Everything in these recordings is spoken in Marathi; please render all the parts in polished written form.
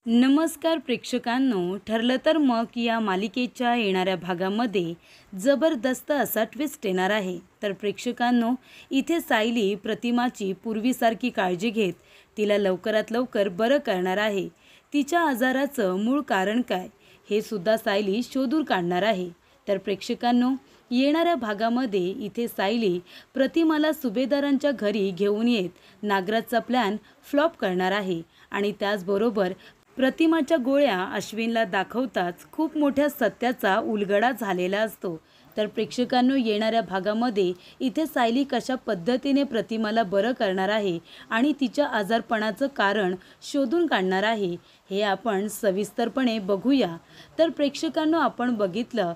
नमस्कार प्रेक्षकांनो, ठरलं तर मग या मालिकेच्या येणाऱ्या भागामध्ये जबरदस्त असा ट्विस्ट येणार आहे। तर प्रेक्षकांनो, इथे सायली प्रतिमाची पूर्वीसारखी काळजी घेत तिला लवकरात लवकर बरं करणार आहे। तिच्या आजाराचं मूळ कारण काय हे सुद्धा सायली शोधून काढणार आहे। तर प्रेक्षकांनो, येणाऱ्या भागामध्ये इथे सायली प्रतिमाला सुभेदारांच्या घरी घेऊन येत नागराजचा प्लॅन फ्लॉप करणार आहे आणि त्याचबरोबर प्रतिमाच्या गोळ्या अश्विनला दाखवताच खूप मोठ्या सत्याचा उलगडा झालेला असतो। तर प्रेक्षकांनो, येणाऱ्या भागामध्ये इथे सायली कशा पद्धतीने प्रतिमाला बरं करणार आहे आणि तिच्या आजारपणाचं कारण शोधून काढणार आहे हे आपण सविस्तरपणे बघूया। तर प्रेक्षकांनो, आपण बघितलं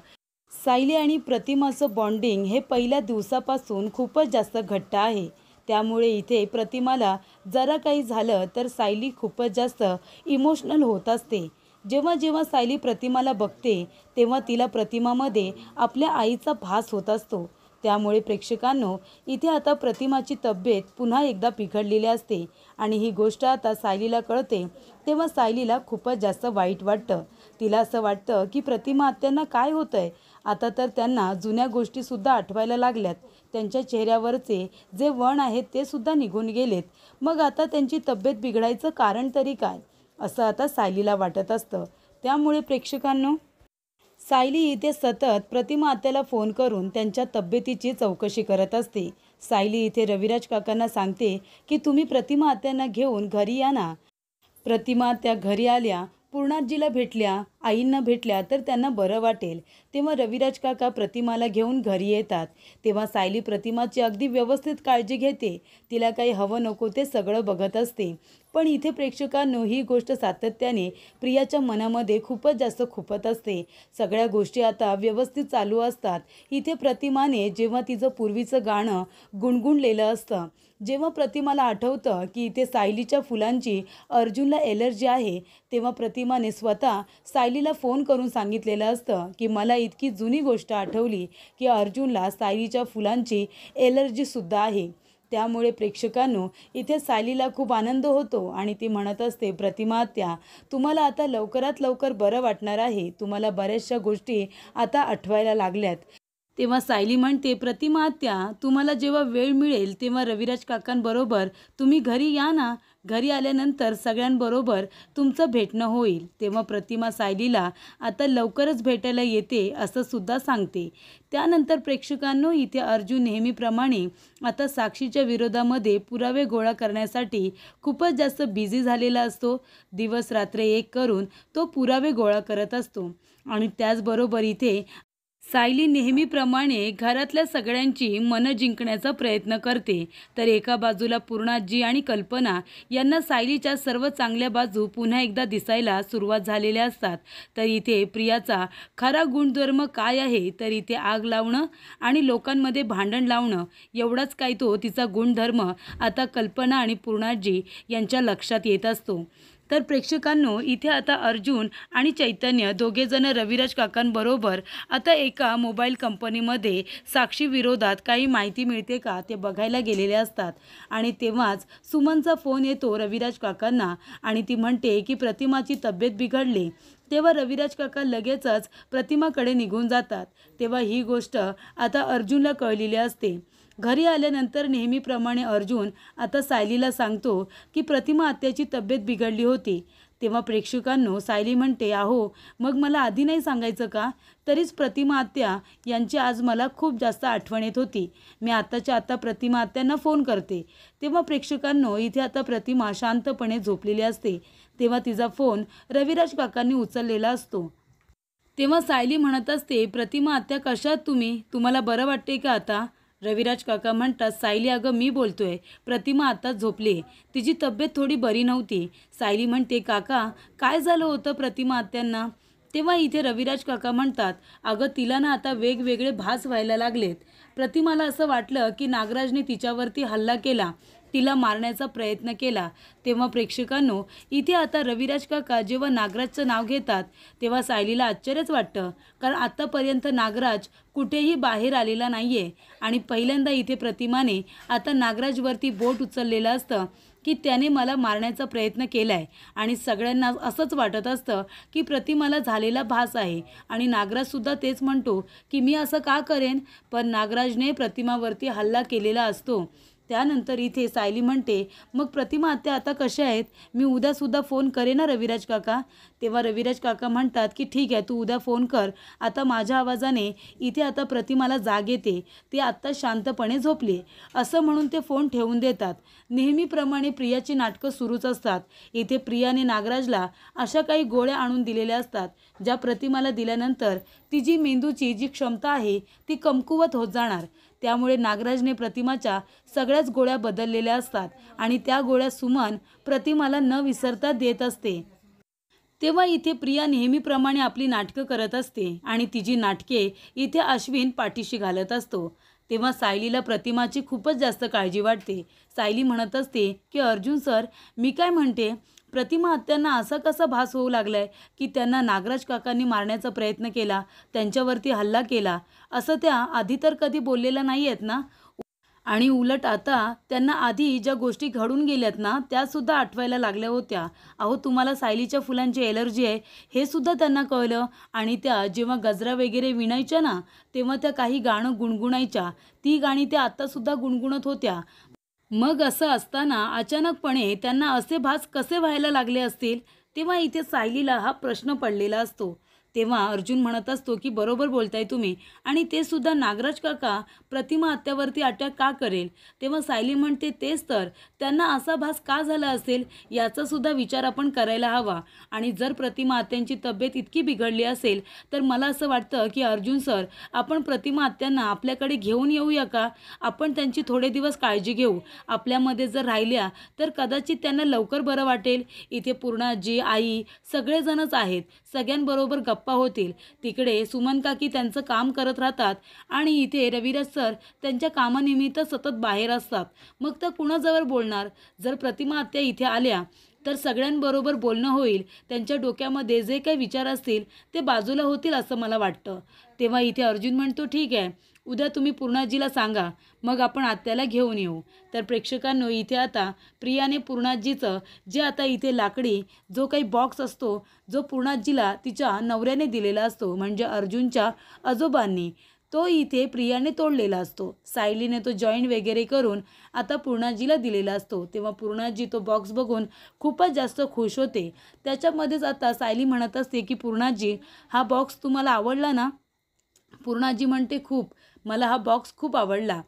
सायली आणि प्रतिमाचं बॉन्डिंग हे पहिल्या दिवसापासून खूपच जास्त घट्ट आहे। त्यामुळे इथे प्रतिमाला जरा काही झालं तर सायली खूपच जास्त इमोशनल होत असते। जेव्हा जेव्हा सायली प्रतिमाला बघते तेव्हा तिला प्रतिमामध्ये आपल्या आईचा भास होत असतो। त्यामुळे प्रेक्षकांनो, इथे आता प्रतिमाची तब्येत पुन्हा एकदा बिघडलेली असते आणि ही गोष्ट आता सायलीला कळते तेव्हा सायलीला खूपच जास्त वाईट वाटतं। तिला असं वाटतं की प्रतिमा आत्यांना काय होतंय, आता तर त्यांना जुन्या गोष्टीसुद्धा आठवायला लागल्यात, त्यांच्या चेहऱ्यावरचे जे वण आहेत ते सुद्धा निघून गेलेत, मग आता त्यांची तब्येत बिघडायचं कारण तरी काय, असं आता सायलीला वाटत असतं। त्यामुळे प्रेक्षकांनो, सायली इथे सतत प्रतिमा आत्याला फोन करून त्यांच्या तब्येतीची चौकशी करत असते। सायली इथे रविराज काकांना सांगते की तुम्ही प्रतिमा आत्यांना घेऊन घरी या ना। प्रतिमा त्या घरी आल्या, पूर्णाजीला भेटल्या, आईंना भेटल्या तर त्यांना बरं वाटेल। तेव्हा रविराज काका प्रतिमाला घेऊन घरी येतात। तेव्हा सायली प्रतिमाची अगदी व्यवस्थित काळजी घेते, तिला काही हवं नको ते सगळं बघत असते। पण इथे प्रेक्षकांनो, ही गोष्ट सातत्याने प्रियाच्या मनामध्ये खूपच जास्त खुपत असते। सगळ्या गोष्टी आता व्यवस्थित चालू असतात। इथे प्रतिमाने जेव्हा तिचं पूर्वीचं गाणं गुणगुणलेलं असतं, जेव्हा प्रतिमाला आठवतं की इथे सायलीच्या फुलांची अर्जुनला एलर्जी आहे, तेव्हा प्रतिमाने स्वतः सायलीला फोन करून सांगितलेलं असतं की मला इतकी जुनी गोष्ट आठवली की अर्जुनला सायलीच्या फुलांची एलर्जीसुद्धा आहे। त्यामुळे प्रेक्षकांनो, इथे सायलीला खूप आनंद होतो आणि ती म्हणत असते, प्रतिमा आत्या, तुम्हाला आता लवकरात लवकर बरं वाटणार आहे, तुम्हाला बऱ्याचशा गोष्टी आता आठवायला लागल्यात। तेव्हा सायली म्हणते, प्रतिमा आत्या, तुम्हाला जेव्हा वेळ मिळेल तेव्हा रविराज काकांबरोबर तुम्ही घरी या ना, घरी आल्यानंतर सगळ्यांबरोबर तुमचं भेटणं होईल। तेव्हा प्रतिमा सायलीला आता लवकरच भेटायला येते असं सुद्धा सांगते। त्यानंतर प्रेक्षकांनो, इथे अर्जुन नेहमीप्रमाणे आता साक्षीच्या विरोधामध्ये पुरावे गोळा करण्यासाठी खूपच जास्त बिझी झालेला असतो। दिवस रात्र एक करून तो पुरावे गोळा करत असतो आणि त्याचबरोबर इथे सायली नेहमीप्रमाणे घरातल्या सगळ्यांची मनं जिंकण्याचा प्रयत्न करते। तर एका बाजूला पूर्णाजी आणि कल्पना यांना सायलीच्या सर्व चांगल्या बाजू पुन्हा एकदा दिसायला सुरुवात झालेल्या असतात। तर इथे प्रियाचा खरा गुणधर्म काय आहे, तर इथे आग लावणं आणि लोकांमध्ये भांडण लावणं, एवढाच काय तो तिचा गुणधर्म आता कल्पना आणि पूर्णाजी यांच्या लक्षात येत असतो। तर प्रेक्षकांनो, इथे आता अर्जुन आणि चैतन्य दोघेजण रविराज काकांबरोबर आता एका मोबाईल कंपनीमध्ये साक्षी विरोधात काही माहिती मिळते का ते बघायला गेलेले असतात आणि तेव्हाच सुमनचा फोन येतो रविराज काकांना आणि ती म्हणते की प्रतिमाची तब्येत बिघडली। तेव्हा रविराज काका लगेचच प्रतिमाकडे निघून जातात। तेव्हा ही गोष्ट आता अर्जुनला कळलेली असते। घरी आल्यानंतर नेहमीप्रमाणे अर्जुन आता सायलीला सांगतो की प्रतिमा आत्याची तब्येत बिघडली होती। तेव्हा प्रेक्षकांनो, सायली म्हणते, अहो मग मला आधी नाही सांगायचं का, तरीच प्रतिमा आत्या यांची आज मला खूप जास्त आठवण येत होती, मी आत्ताच्या आत्ता प्रतिमा आत्यांना फोन करते। तेव्हा प्रेक्षकांनो, इथे आता प्रतिमा शांतपणे झोपलेली असते। तेव्हा तिचा फोन रविराज काकांनी उचललेला असतो। तेव्हा सायली म्हणत असते, प्रतिमा आत्या कशा आहात तुम्ही, तुम्हाला बरं वाटते का आता? रविराज काका म्हणतात, सायली अगं मी बोलतोय, प्रतिमा आताच झोपली, तिची तब्येत थोडी बरी नव्हती। सायली म्हणते, काका काय झालं होतं प्रतिमा आत्यांना? तेव्हा इथे रविराज काका म्हणतात, अगं तिला ना आता वेगवेगळे भास व्हायला लागलेत। प्रतिमाला असं वाटलं की नागराजने तिच्यावरती हल्ला केला, तिला मारण्याचा प्रयत्न केला। तेव्हा प्रेक्षकांनो, इथे आता रविराज काका जेव्हा नागराजचं नाव घेतात तेव्हा सायलीला आश्चर्यच वाटतं, कारण आतापर्यंत नागराज कुठेही बाहेर आलेला नाहीये आणि पहिल्यांदा इथे प्रतिमाने आता नागराजवरती बोट उचललेलं असतं। की त्याने मला मारण्याचा प्रयत्न केला आहे आणि सगळ्यांना असंच वाटत असतं की प्रतिमाला झालेला भास आहे आणि नागराजसुद्धा तेच म्हणतो की मी असं का करेन, पण नागराजने प्रतिमावरती हल्ला केलेला असतो. त्यानंतर इथे सायली म्हणते, मग प्रतिमा आत्या आता कशा आहेत? मी उद्यासुद्धा फोन करेन ना रविराज काका. तेव्हा रविराज काका म्हणतात की ठीक आहे, तू उद्या फोन कर. आता माझ्या आवाजाने इथे आता प्रतिमाला जाग येते, ती आत्ता शांतपणे झोपली. असं म्हणून ते फोन ठेवून देतात. नेहमीप्रमाणे प्रियाची नाटकं सुरूच असतात. इथे प्रियाने नागराजला अशा काही गोळ्या आणून दिलेल्या असतात ज्या प्रतिमाला दिल्यानंतर तिची मेंदूची जी क्षमता आहे ती कमकुवत होत जाणार. त्यामुळे नागराजने प्रतिमाच्या सगळ्याच गोळ्या बदललेल्या असतात आणि त्या गोळ्या सुमन प्रतिमाला न विसरता देत असते. तेव्हा इथे प्रिया नेहमीप्रमाणे आपली नाटकं करत असते आणि तिची नाटके इथे अश्विन पाठीशी घालत असतो. तेव्हा सायलीला प्रतिमाची खूपच जास्त काळजी वाटते. सायली म्हणत असते की अर्जुन सर, मी काय म्हणते, प्रतिमा आत्यांना असा कसा भास होऊ लागलाय की त्यांना नागराज काकांनी मारण्याचा प्रयत्न केला, त्यांच्यावरती हल्ला केला, असं त्या आधी तर कधी बोललेल्या नाही आहेत ना. आणि उलट आता त्यांना आधी ज्या गोष्टी घडून गेल्यात ना त्यासुद्धा आठवायला लागल्या होत्या. अहो, तुम्हाला सायलीच्या फुलांची एलर्जी आहे हे सुद्धा त्यांना कळलं. आणि त्या जेव्हा गजरा वगैरे विणायच्या ना तेव्हा त्या काही गाणं गुणगुणायच्या. ती गाणी त्या आत्तासुद्धा गुणगुणत होत्या. मग असं असताना अचानकपणे त्यांना असे भास कसे व्हायला लागले असतील? तेव्हा इथे सायलीला हा प्रश्न पडलेला असतो. तेव्हा अर्जुन म्हणत असतो की बरोबर बोलताय तुम्ही, आणि ते सुद्धा नागराज काका प्रतिमा आत्यावरती अटॅक का करेल? तेव्हा सायली म्हणते तेच तर, त्यांना असा भास का झाला असेल याचा सुद्धा विचार आपण करायला हवा. आणि जर प्रतिमा आत्यांची तब्येत इतकी बिघडली असेल तर मला असं वाटतं की अर्जुन सर, आपण प्रतिमा आत्यांना आपल्याकडे घेऊन येऊया का? आपण त्यांची थोडे दिवस काळजी घेऊ. आपल्यामध्ये जर राहिल्या तर कदाचित त्यांना लवकर बरं वाटेल. इथे पूर्णाजी, आई सगळेजणच आहेत, सगळ्यांबरोबर गप्पा होतील. तिकडे सुमन काकी त्यांचं काम करत राहतात आणि इथे रविराज सर त्यांच्या कामानिमित्त सतत बाहेर असतात. मग तर कुणाजवळ बोलणार? जर प्रतिमा आत्या इथे आल्या तर सगळ्यांबरोबर बोलणं होईल. त्यांच्या डोक्यामध्ये जे काही विचार असतील ते बाजूला होतील असं मला वाटतं. तेव्हा इथे अर्जुन म्हणतो ठीक आहे, उद्या तुम्ही पूर्णाजीला सांगा, मग आपण आत्याला घेऊन येऊ. तर प्रेक्षकांनो, इथे आता प्रियाने पूर्णाजीचं जे आता इथे लाकडी जो काही बॉक्स असतो जो पूर्णाजीला तिच्या नवऱ्याने दिलेला असतो, म्हणजे अर्जुनच्या आजोबांनी, तो इथे प्रियाने तोडलेला असतो. सायलीने तो जॉईंट वगैरे करून आता पूर्णाजीला दिलेला असतो. तेव्हा पूर्णाजी तो बॉक्स बघून खूपच जास्त खुश होते. त्याच्यामध्येच आता सायली म्हणत असते की पूर्णाजी, हा बॉक्स तुम्हाला आवडला ना? पूर्णाजी म्हणते खूप, मला हा बॉक्स खूप आवडला.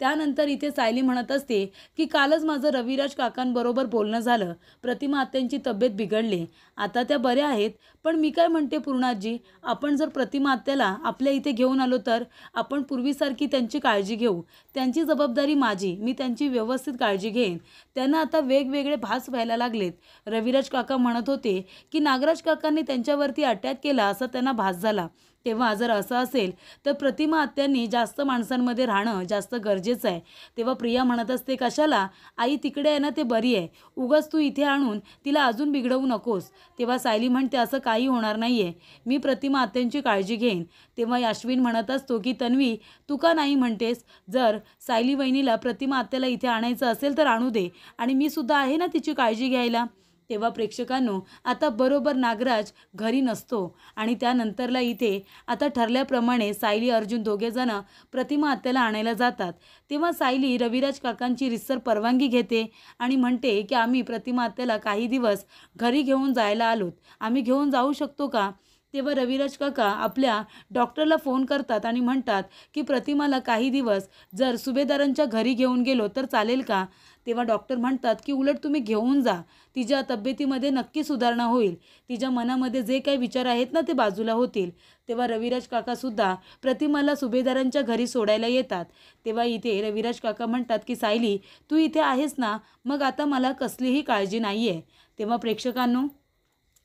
त्यानंतर इथे सायली म्हणत असते की कालच माझं रविराज काकांबरोबर बोलणं झालं. प्रतिमा आत्यांची तब्येत बिघडली, आता त्या बऱ्या आहेत. पण मी काय म्हणते पूर्णाजी, आपण जर प्रतिमा आत्याला आपल्या इथे घेऊन आलो तर आपण पूर्वीसारखी त्यांची काळजी घेऊ. त्यांची जबाबदारी माझी, मी त्यांची व्यवस्थित काळजी घेईन. त्यांना आता वेगवेगळे भास व्हायला लागलेत. रविराज काका म्हणत होते की नागराज काकांनी त्यांच्यावरती अटॅक केला असा त्यांना भास झाला. तेव्हा जर असं असेल तर प्रतिमा आत्यांनी जास्त माणसांमध्ये राहणं जास्त गरजेचं आहे. तेव्हा प्रिया म्हणत असते कशाला, आई तिकडे आहे ना, ते बरी आहे, उगाच तू इथे आणून तिला अजून बिघडवू नकोस. तेव्हा सायली म्हणते असं काही होणार नाही आहे, मी प्रतिमा आत्यांची काळजी घेईन. तेव्हा अश्विन म्हणत असतो की तन्वी, तू का नाही म्हणतेस? जर सायली वहिनीला प्रतिमा आत्याला इथे आणायचं असेल तर आणू दे, आणि मी सुद्धा आहे ना तिची काळजी घ्यायला. तेव्हा प्रेक्षकांनो, आता बरोबर नागराज घरी नसतो आणि त्यानंतरला इथे आता ठरल्याप्रमाणे सायली अर्जुन दोघेजण प्रतिमा आत्याला आणायला जातात. तेव्हा सायली रविराज काकांची रितसर परवानगी घेते आणि म्हणते की आम्ही प्रतिमा आत्याला काही दिवस घरी घेऊन जायला आलोत, आम्ही घेऊन जाऊ शकतो का? तेव्हा रविराज काका आपल्या डॉक्टरला फोन करतात आणि म्हणतात की प्रतिमाला काही दिवस जर सुभेदारांच्या घरी घेऊन गेलो तर चालेल का? तेव्हा डॉक्टर म्हणतात की उलट तुम्ही घेऊन जा, तिच्या तब्येतीमध्ये नक्की सुधारणा होईल, तिच्या मनामध्ये जे काही विचार आहेत ना ते बाजूला होतील. तेव्हा रविराज काकासुद्धा प्रतिमाला सुभेदारांच्या घरी सोडायला येतात. तेव्हा इथे रविराज काका म्हणतात की सायली, तू इथे आहेस ना, मग आता मला कसलीही काळजी नाही आहे. तेव्हा प्रेक्षकांनो,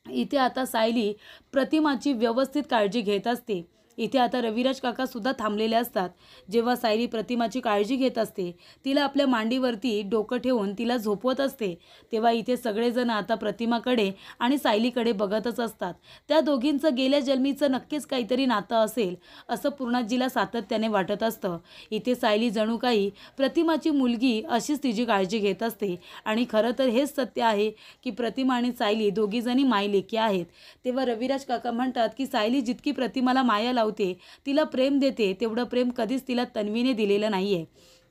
इथे आता सायली प्रतिमाची व्यवस्थित काळजी घेत असते इथे आता रविराज काका सुद्धा थांबलेले असतात. जेव्हा सायली प्रतिमाची काळजी घेत असते, तिला आपल्या मांडीवरती डोकं ठेवून तिला झोपवत असते, तेव्हा इथे सगळेजण आता प्रतिमाकडे आणि सायलीकडे बघतच असतात. त्या दोघींचं गेल्या जन्मीचं नक्कीच काहीतरी नातं असेल असं पूर्णाजीला सातत्याने वाटत असतं. इथे सायली जणू काही प्रतिमाची मुलगी अशीच तिची काळजी घेत असते आणि खरं तर हेच सत्य आहे की प्रतिमा आणि सायली दोघीजणी मायलेकी आहेत. तेव्हा रविराज काका म्हणतात की सायली जितकी प्रतिमाला माया लावते, तिला प्रेम देते, तेवढं प्रेम कधीच तिला तन्वीने दिलेलं नाही आहे.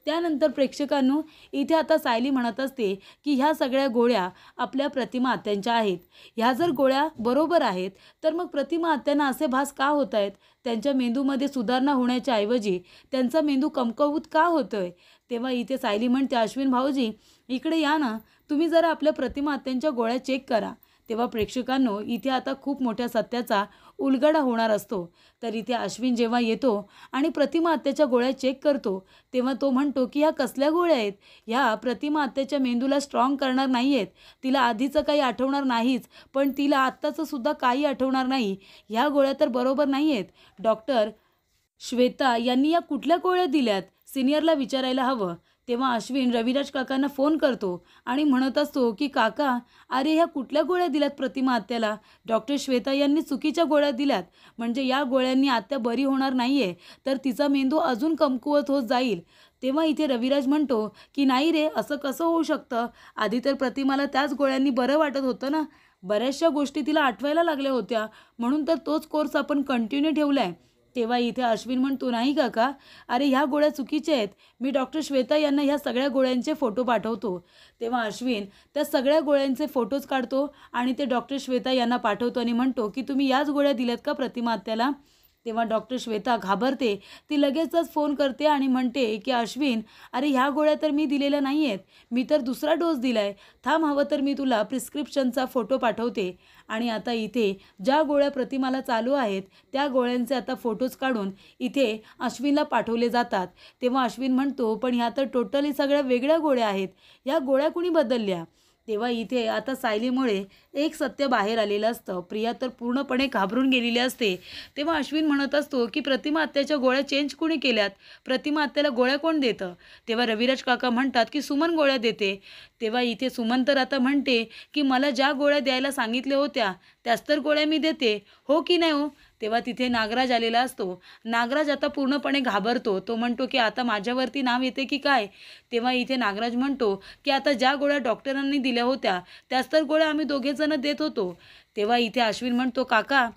त्यानंतर प्रेक्षकांनो, इथे आता सायली म्हणत असते की ह्या सगळ्या गोळ्या आपल्या प्रतिमा आत्यांच्या आहेत. ह्या जर गोळ्या बरोबर आहेत तर मग प्रतिमा आत्यांना असे भास का होत आहेत? त्यांच्या मेंदूमध्ये सुधारणा होण्याच्या ऐवजी त्यांचा मेंदू कमकुवत का होतोय? तेव्हा इथे सायली म्हणते, अश्विन भाऊजी इकडे या ना, तुम्ही जरा आपल्या प्रतिमा आत्यांच्या गोळ्या चेक करा. तेव्हा प्रेक्षकांनो, इथे आता खूप मोठ्या सत्याचा उलगडा होणार असतो. तर इथे अश्विन जेव्हा येतो आणि प्रतिमा आत्याच्या गोळ्या चेक करतो, तेव्हा तो म्हणतो की ह्या कसल्या गोळ्या आहेत? ह्या प्रतिमा आत्याच्या मेंदूला स्ट्रॉंग करणार नाही आहेत. तिला आधीचं काही आठवणार नाहीच, पण तिला आत्ताचं सुद्धा काही आठवणार नाही. ह्या गोळ्या तर बरोबर नाही आहेत. डॉक्टर श्वेता यांनी या कुठल्या गोळ्या दिल्यात? सिनियरला विचारायला हवं. तेव्हा अश्विन रविराज काकांना फोन करतो आणि म्हणत असतो की काका, अरे ह्या कुठल्या गोळ्या दिल्यात प्रतिमा आत्याला? डॉक्टर श्वेता यांनी चुकीच्या गोळ्या दिल्यात. म्हणजे या गोळ्यांनी आत्या बरी होणार नाही आहे, तर तिचा मेंदू अजून कमकुवत होत जाईल. तेव्हा इथे रविराज म्हणतो की नाही रे, असं कसं होऊ शकतं? आधी तर प्रतिमाला त्याच गोळ्यांनी बरं वाटत होतं ना. बऱ्याचशा गोष्टी तिला आठवायला लागल्या होत्या, म्हणून तर तोच कोर्स आपण कंटिन्यू ठेवला आहे. तेव्हा इथे अश्विन म्हणतो, नाही काका, अरे ह्या गोळ्या चुकीच्या आहेत. मी डॉक्टर श्वेता यांना ह्या सगळ्या गोळ्यांचे फोटो पाठवतो. तेव्हा अश्विन त्या सगळ्या गोळ्यांचे फोटोज काढतो आणि ते डॉक्टर श्वेता यांना पाठवतो आणि म्हणतो की तुम्ही याच गोळ्या दिल्यात का प्रतिमा आत्याला? तेव्हा डॉक्टर श्वेता घाबरते. ती लगेचच फोन करते आणि म्हणते की अश्विन, अरे ह्या गोळ्या तर मी दिलेल्या नाही आहेत. मी तर दुसरा डोस दिला आहे. थांब, हवं तर मी तुला प्रिस्क्रिप्शनचा फोटो पाठवते. आणि आता इथे ज्या गोळ्या प्रतिमाला चालू आहेत त्या गोळ्यांचे आता फोटोज काढून इथे अश्विनला पाठवले जातात. तेव्हा अश्विन म्हणतो, पण ह्या तर टोटली सगळ्या वेगळ्या गोळ्या आहेत. ह्या गोळ्या कुणी बदलल्या? तेव्हा इथे आता सायलीमुळे एक सत्य बाहेर आलेलं असतं. प्रिया तर पूर्णपणे घाबरून गेलेली असते. तेव्हा अश्विन म्हणत असतो की प्रतिमा आत्याच्या गोळ्या चेंज कुणी केल्यात? प्रतिमा आत्याला गोळ्या कोण देतं? तेव्हा रविराज काका म्हणतात की सुमन गोळ्या देते. तेव्हा इथे सुमन तर आता म्हणते की मला ज्या गोळ्या द्यायला सांगितल्या होत्या त्याच तर गोळ्या मी देते, हो की नाही हो? तेव्हा तिथे नागराज आलेला असतो. नागराज आता पूर्णपणे घाबरतो. तो म्हणतो की आता माझ्यावरती नाव येते की काय? तेव्हा इथे नागराज म्हणतो की आता ज्या गोळ्या डॉक्टरांनी दिल्या होत्या त्याच तर गोळ्या आम्ही दोघेजण देत होतो. तेव्हा इथे अश्विन म्हणतो, काका,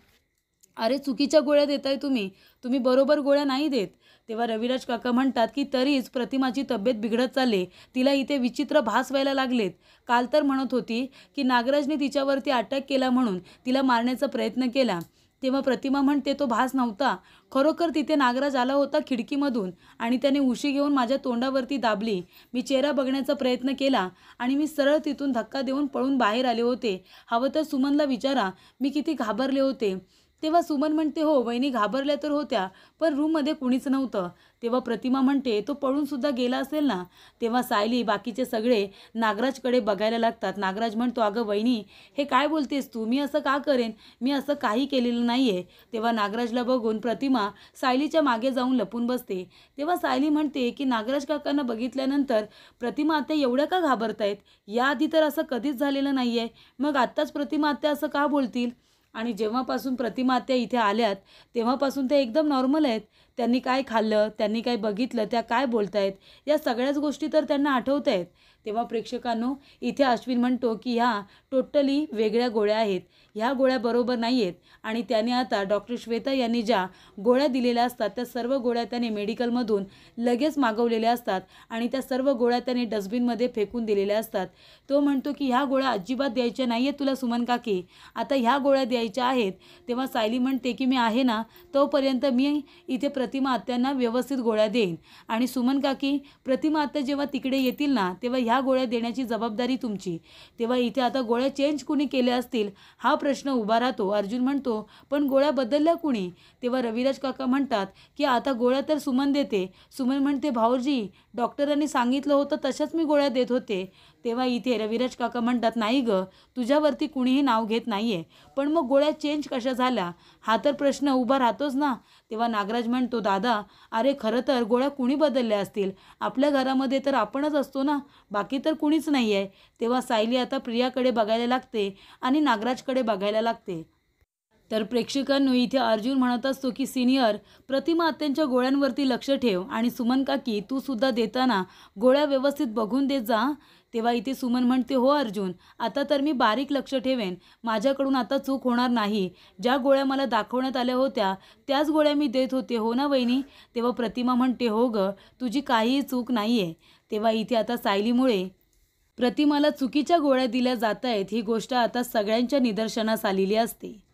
अरे चुकीच्या गोळ्या देताय तुम्ही. तुम्ही बरोबर गोळ्या नाही देत. तेव्हा रविराज काका म्हणतात की तरीच प्रतिमाची तब्येत बिघडत चालली. तिला इथे विचित्र भास व्हायला लागलेत. काल तर म्हणत होती की नागराजने तिच्यावरती अटॅक केला म्हणून तिला मारण्याचा प्रयत्न केला. तेव्हा प्रतिमा म्हणते तो भास नव्हता. खरोखर तिथे नागराज आला होता खिडकीमधून आणि त्याने उशी घेऊन माझ्या तोंडावरती दाबली. मी चेहरा बघण्याचा प्रयत्न केला आणि मी सरळ तिथून धक्का देऊन पळून बाहेर आले होते. हवं तर सुमनला विचारा, मी किती घाबरले होते. तेव्हा सुमन म्हणते, हो वहिनी घाबरल्या तर होत्या, पण रूममध्ये कुणीच नव्हतं. तेव्हा प्रतिमा म्हणते, तो पळूनसुद्धा गेला असेल ना. तेव्हा सायली बाकीचे सगळे नागराजकडे बघायला लागतात. नागराज म्हणतो, अगं वहिनी, हे काय बोलतेस तू? मी असं का करेन? मी असं काही केलेलं नाही आहे. तेव्हा नागराजला बघून प्रतिमा सायलीच्या मागे जाऊन लपून बसते. तेव्हा सायली म्हणते की नागराज काकांना बघितल्यानंतर प्रतिमा आत्या एवढ्या का घाबरतायत? याआधी तर असं कधीच झालेलं नाही आहे. मग आत्ताच प्रतिमा आत्या असं का बोलतील? आणि जेव्हापासून प्रतिमा आत्या इथे आल्यात तेव्हापासून त्या एकदम नॉर्मल आहेत. त्यांनी काय खाल्लं, त्यांनी काय बघितलं, त्या काय बोलतायत, या सगळ्याच गोष्टी तर त्यांना आठवत आहेत. तेव्हा प्रेक्षकांनो, इथे अश्विन म्हणतो की ह्या टोटली वेगळ्या गोळ्या आहेत. ह्या गोळ्या बरोबर नाही आहेत. आणि त्याने आता डॉक्टर श्वेता यांनी ज्या गोळ्या दिलेल्या असतात त्या सर्व गोळ्या त्याने मेडिकलमधून लगेच मागवलेल्या असतात आणि त्या सर्व गोळ्या त्याने डस्टबिनमध्ये फेकून दिलेल्या असतात. तो म्हणतो की ह्या गोळ्या अजिबात द्यायच्या नाही आहेत तुला सुमन काकी, आता ह्या गोळ्या द्यायच्या आहेत. तेव्हा सायली म्हणते की मी आहे ना, तोपर्यंत मी इथे प्रतिमा आत्यांना व्यवस्थित गोळ्या देईन. आणि सुमन काकी, प्रतिमा आत्या जेव्हा तिकडे येतील ना तेव्हा ह्या गोळ्या देण्याची जबाबदारी तुमची. तेव्हा इथे आता गोळ्या चेंज कुणी केल्या असतील हा प्रश्न उभा राहतो. अर्जुन म्हणतो, पण गोळ्या बदलल्या कुणी? तेव्हा रविराज काका म्हणतात की आता गोळ्या तर सुमन देते. सुमन म्हणते, भाऊजी, डॉक्टरांनी सांगितलं होतं तशाच मी गोळ्या देत होते. तेव्हा इथे रविराज काका म्हणतात, नाही ग, तुझ्यावरती कुणीही नाव घेत नाही आहे, पण मग गोळ्या चेंज कशा झाल्या हा तर प्रश्न उभा राहतोच ना. तेव्हा नागराज म्हणतो, दादा अरे खरं तर गोळ्या कुणी बदलल्या असतील, आपल्या घरामध्ये तर आपणच असतो ना, बाकी तर कुणीच नाही आहे. तेव्हा सायली आता प्रियाकडे बघायला लागते आणि नागराजकडे बघायला लागते. तर प्रेक्षकांनो इथे अर्जुन म्हणत असतो की सिनियर, प्रतिमा आत्यांच्या गोळ्यांवरती लक्ष ठेव आणि सुमन काकी तू सुद्धा देताना गोळ्या व्यवस्थित बघून देत जा. तेव्हा इथे सुमन म्हणते, हो अर्जुन, आता तर मी बारीक लक्ष ठेवेन, माझ्याकडून आता चूक होणार नाही. ज्या गोळ्या मला दाखवण्यात आल्या होत्या त्याच गोळ्या मी देत होते, हो ना वहिनी. तेव्हा प्रतिमा म्हणते, हो ग, तुझी काहीही चूक नाही आहे. तेव्हा इथे आता सायलीमुळे प्रतिमाला चुकीच्या गोळ्या दिल्या जात आहेत ही गोष्ट आता सगळ्यांच्या निदर्शनास आलेली असते.